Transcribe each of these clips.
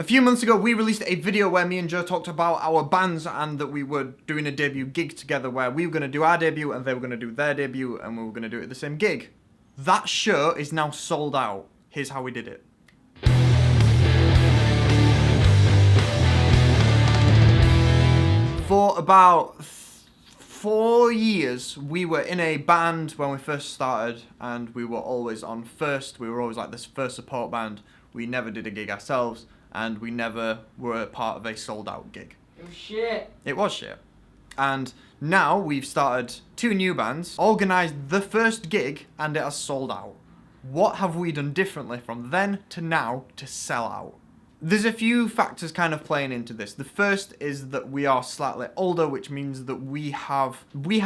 A few months ago, we released a video where me and Joe talked about our bands and that we were doing a debut gig together where we were going to do our debut and they were going to do their debut and we were going to do it at the same gig. That show is now sold out. Here's how we did it. For about 4 years, we were in a band when we first started and we were always on first. We were always like this first support band. We never did a gig ourselves. And we never were part of a sold-out gig. It was shit. It was shit. And now we've started 2 new bands, organised the first gig, and it has sold out. What have we done differently from then to now to sell out? There's a few factors kind of playing into this. The first is that we are slightly older, which means that we have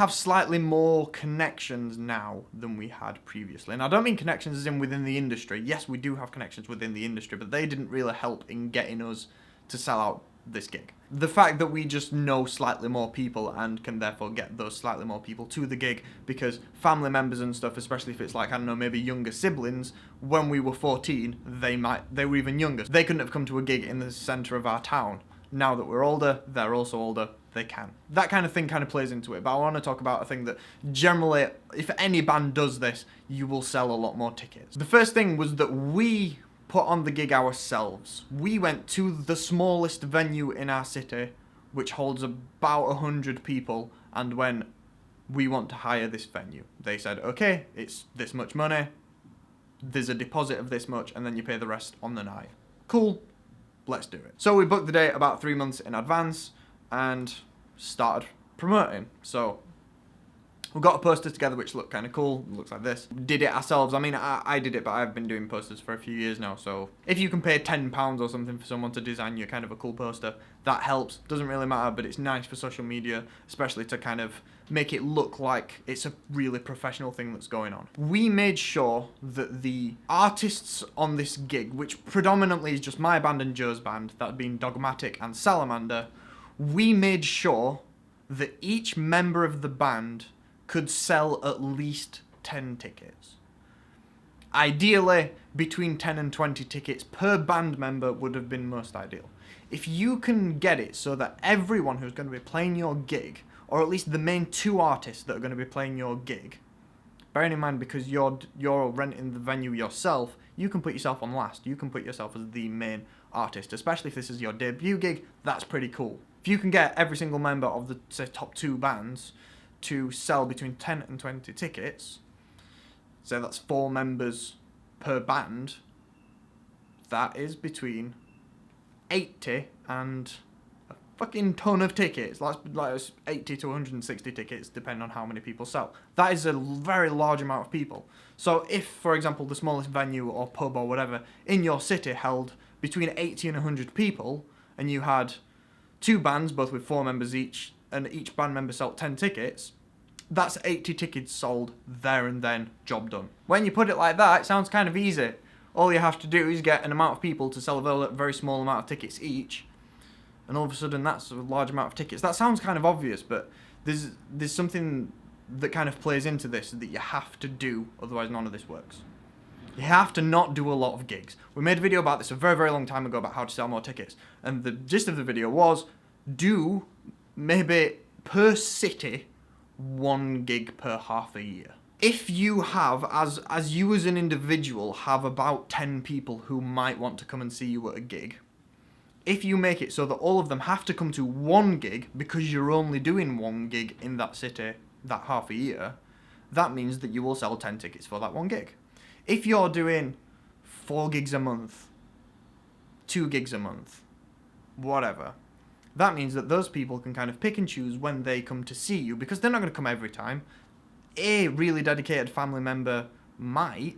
slightly more connections now than we had previously. And I don't mean connections as in within the industry. Yes, we do have connections within the industry, but they didn't really help in getting us to sell out this gig. The fact that we just know slightly more people and can therefore get those slightly more people to the gig, because family members and stuff, especially if it's like, I don't know, maybe younger siblings, when we were 14, they were even younger. They couldn't have come to a gig in the centre of our town. Now that we're older, they're also older, they can. That kind of thing kind of plays into it, but I want to talk about a thing that generally, if any band does this, you will sell a lot more tickets. The first thing was that we put on the gig ourselves. We went to the smallest venue in our city, which holds about 100 people, and when we want to hire this venue, they said, okay, it's this much money, there's a deposit of this much, and then you pay the rest on the night. Cool, let's do it. So we booked the date about 3 months in advance and started promoting. So we got a poster together which looked kind of cool. It looks like this. Did it ourselves. I mean, I did it, but I've been doing posters for a few years now. So if you can pay £10 or something for someone to design you kind of a cool poster, that helps. Doesn't really matter, but it's nice for social media, especially to kind of make it look like it's a really professional thing that's going on. We made sure that the artists on this gig, which predominantly is just my band and Joe's band, that being Dogmatic and Salamander, we made sure that each member of the band could sell at least 10 tickets. Ideally, between 10 and 20 tickets per band member would have been most ideal. If you can get it so that everyone who's going to be playing your gig, or at least the main 2 artists that are going to be playing your gig, bearing in mind because you're renting the venue yourself, you can put yourself on last. You can put yourself as the main artist, especially if this is your debut gig. That's pretty cool. If you can get every single member of the, say, top 2 bands to sell between 10 and 20 tickets, so that's 4 members per band, that is between 80 and a fucking ton of tickets. Like 80 to 160 tickets, depending on how many people sell. That is a very large amount of people. So if, for example, the smallest venue or pub or whatever in your city held between 80 and 100 people, and you had 2 bands, both with 4 members each, and each band member sold 10 tickets, that's 80 tickets sold there and then, job done. When you put it like that, it sounds kind of easy. All you have to do is get an amount of people to sell a very small amount of tickets each, and all of a sudden that's a large amount of tickets. That sounds kind of obvious, but there's something that kind of plays into this that you have to do, otherwise none of this works. You have to not do a lot of gigs. We made a video about this a very, very long time ago about how to sell more tickets, and the gist of the video was do maybe per city 1 gig per half a year. If you have, as you as an individual have about 10 people who might want to come and see you at a gig, if you make it so that all of them have to come to 1 gig because you're only doing 1 gig in that city that half a year, that means that you will sell 10 tickets for that 1 gig. If you're doing 4 gigs a month, 2 gigs a month, whatever, that means that those people can kind of pick and choose when they come to see you, because they're not going to come every time. A really dedicated family member might,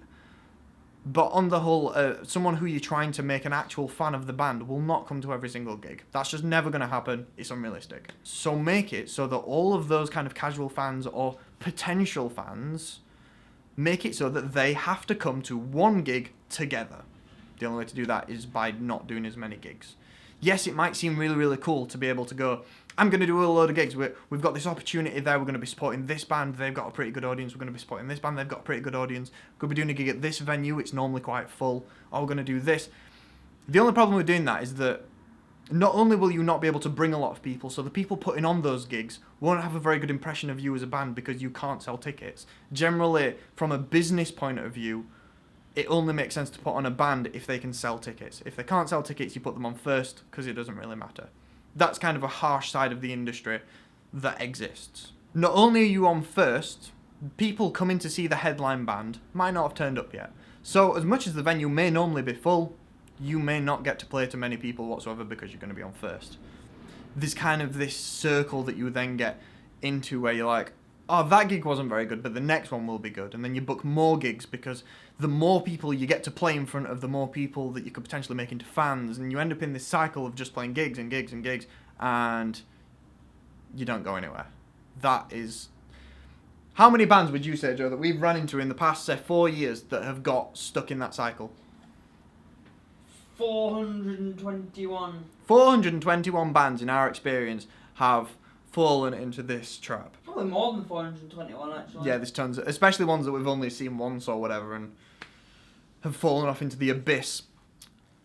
but on the whole, someone who you're trying to make an actual fan of the band will not come to every single gig. That's just never going to happen. It's unrealistic. So make it so that all of those kind of casual fans or potential fans, make it so that they have to come to 1 gig together. The only way to do that is by not doing as many gigs. Yes, it might seem really, really cool to be able to go, I'm going to do a load of gigs. We've got this opportunity there. We're going to be supporting this band. They've got a pretty good audience. We're going to be supporting this band. They've got a pretty good audience. Could be doing a gig at this venue. It's normally quite full. Or we're going to do this. The only problem with doing that is that not only will you not be able to bring a lot of people, so the people putting on those gigs won't have a very good impression of you as a band because you can't sell tickets. Generally, from a business point of view, it only makes sense to put on a band if they can sell tickets. If they can't sell tickets, you put them on first because it doesn't really matter. That's kind of a harsh side of the industry that exists. Not only are you on first, people coming to see the headline band might not have turned up yet. So as much as the venue may normally be full, you may not get to play to many people whatsoever because you're going to be on first. There's kind of this circle that you then get into where you're like, oh, that gig wasn't very good, but the next one will be good. And then you book more gigs because the more people you get to play in front of, the more people that you could potentially make into fans. And you end up in this cycle of just playing gigs and gigs and gigs, and you don't go anywhere. That is... How many bands would you say, Joe, that we've run into in the past, say, 4 years that have got stuck in that cycle? 421. 421 bands, in our experience, have fallen into this trap. Probably more than 421, actually. Yeah, there's tons, especially ones that we've only seen once or whatever, and have fallen off into the abyss.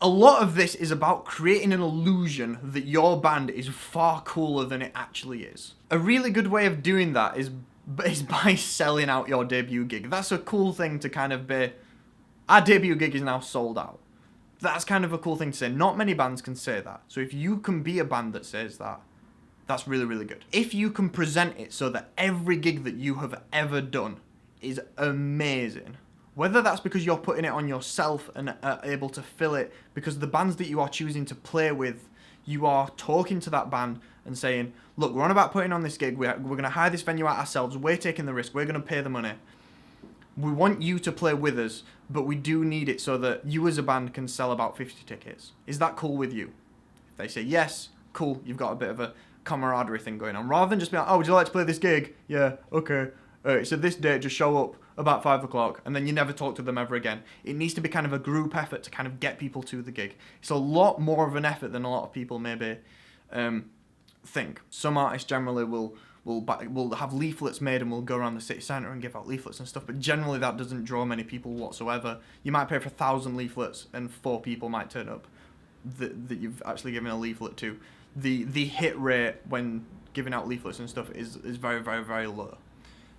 A lot of this is about creating an illusion that your band is far cooler than it actually is. A really good way of doing that is by selling out your debut gig. That's a cool thing to kind of be, our debut gig is now sold out. That's kind of a cool thing to say. Not many bands can say that. So if you can be a band that says that, that's really, really good. If you can present it so that every gig that you have ever done is amazing, whether that's because you're putting it on yourself and are able to fill it, because the bands that you are choosing to play with, you are talking to that band and saying, look, we're on about putting on this gig, we're going to hire this venue out ourselves, we're taking the risk, we're going to pay the money. We want you to play with us, but we do need it so that you as a band can sell about 50 tickets. Is that cool with you? If they say yes, cool, you've got a bit of a camaraderie thing going on. Rather than just be like, oh, would you like to play this gig? Yeah, okay. So this date, just show up about 5 o'clock, and then you never talk to them ever again. It needs to be kind of a group effort to kind of get people to the gig. It's a lot more of an effort than a lot of people maybe think. Some artists generally will have leaflets made and will go around the city centre and give out leaflets and stuff, but generally that doesn't draw many people whatsoever. You might pay for 1,000 leaflets and 4 people might turn up that you've actually given a leaflet to. The hit rate when giving out leaflets and stuff is very, very, very low.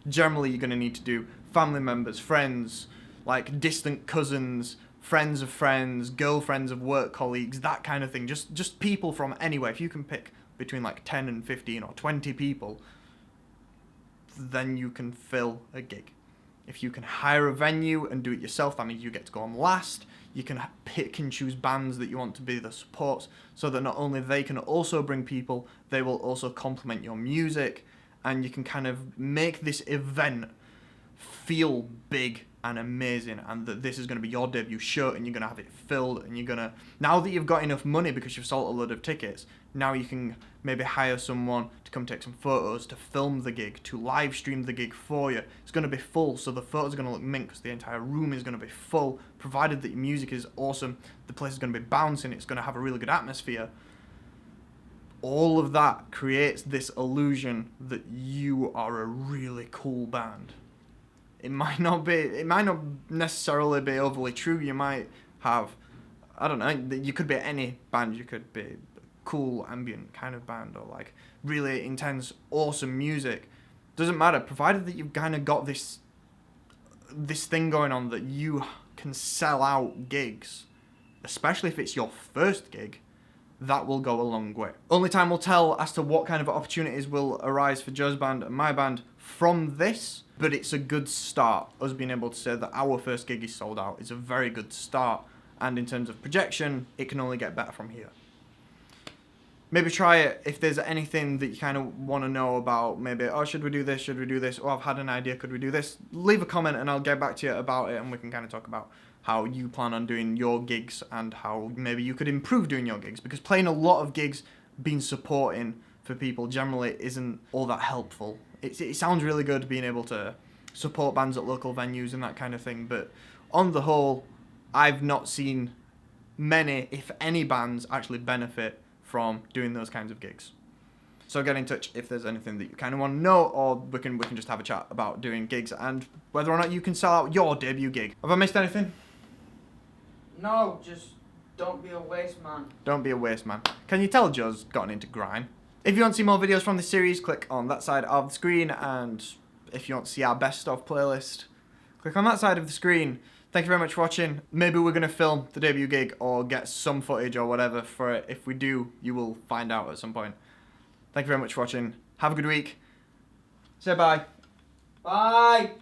Generally, you're going to need to do family members, friends, like distant cousins, friends of friends, girlfriends of work colleagues, that kind of thing. Just people from anywhere. If you can pick between like 10 and 15 or 20 people, then you can fill a gig. If you can hire a venue and do it yourself, that means you get to go on last. You can pick and choose bands that you want to be the supports, so that not only they can also bring people, they will also complement your music, and you can kind of make this event feel big and amazing, and that this is going to be your debut show, and you're going to have it filled, and you're going to, now that you've got enough money because you've sold a load of tickets, now you can maybe hire someone to come take some photos, to film the gig, to live stream the gig for you. It's going to be full, so the photos are going to look mint because the entire room is going to be full, provided that your music is awesome, the place is going to be bouncing, it's going to have a really good atmosphere. All of that creates this illusion that you are a really cool band. It might not necessarily be overly true. You might have, I don't know, you could be any band. You could be a cool ambient kind of band, or like really intense, awesome music. Doesn't matter, provided that you've kind of got this thing going on that you can sell out gigs, especially if it's your first gig. That will go a long way. Only time will tell as to what kind of opportunities will arise for Joe's band and my band from this, but it's a good start. Us being able to say that our first gig is sold out is a very good start, and in terms of projection, it can only get better from here. Maybe try it if there's anything that you kind of want to know about, maybe, oh, should we do this, or I've had an idea, could we do this? Leave a comment and I'll get back to you about it, and we can kind of talk about how you plan on doing your gigs and how maybe you could improve doing your gigs, because playing a lot of gigs, being supporting for people generally isn't all that helpful. It sounds really good being able to support bands at local venues and that kind of thing, but on the whole, I've not seen many, if any, bands actually benefit from doing those kinds of gigs. So get in touch if there's anything that you kind of want to know, or we can just have a chat about doing gigs and whether or not you can sell out your debut gig. Have I missed anything? No, just Don't be a waste man. Don't be a waste man. Can you tell Joe's gotten into grime? If you want to see more videos from this series, click on that side of the screen, and if you want to see our best of playlist, click on that side of the screen. Thank you very much for watching. Maybe we're going to film the debut gig or get some footage or whatever for it. If we do, you will find out at some point. Thank you very much for watching. Have a good week. Say bye. Bye.